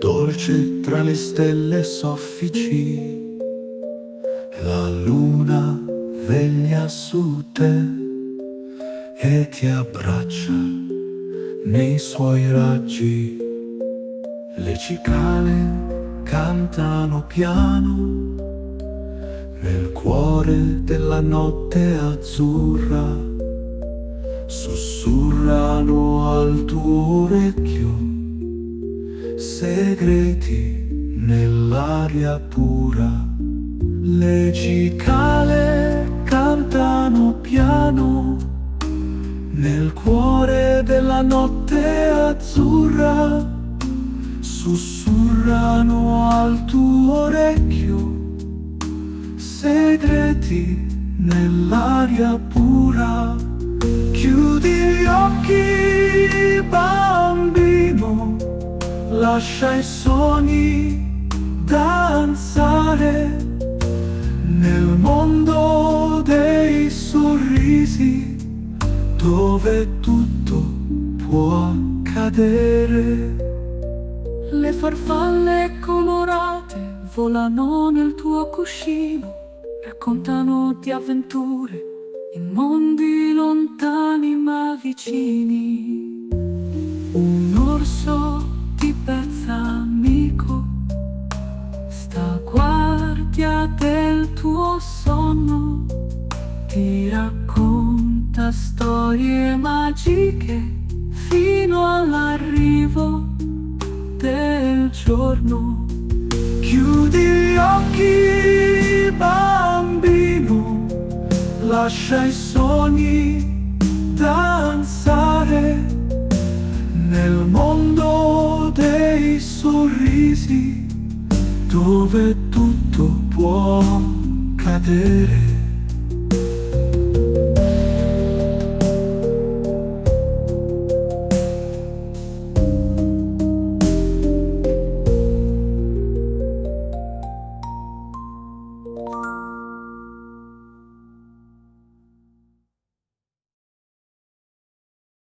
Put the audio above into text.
dolce tra le stelle soffici. La luna veglia su te e ti abbraccia nei suoi raggi. Le cicale cantano piano nel cuore della notte azzurra, sussurrano al tuo orecchio segreti nell'aria pura. Le cicale cantano piano nel cuore della notte azzurra, sussurrano al tuo orecchio segreti nell'aria pura. Chiudi gli occhi, bambino, lascia i sogni danzare nel mondo dei sorrisi, dove tutto può accadere. Le farfalle colorate volano nel tuo cuscino, raccontano di avventure in mondi lontani ma vicini. Un orso ti pezza amico, sta a guardia del tuo sonno, ti racconta storie magiche fino all'arrivo del giorno. Chiudi gli occhi, bambino, lascia i sogni danzare nel mondo dei sorrisi, dove tutto può cadere.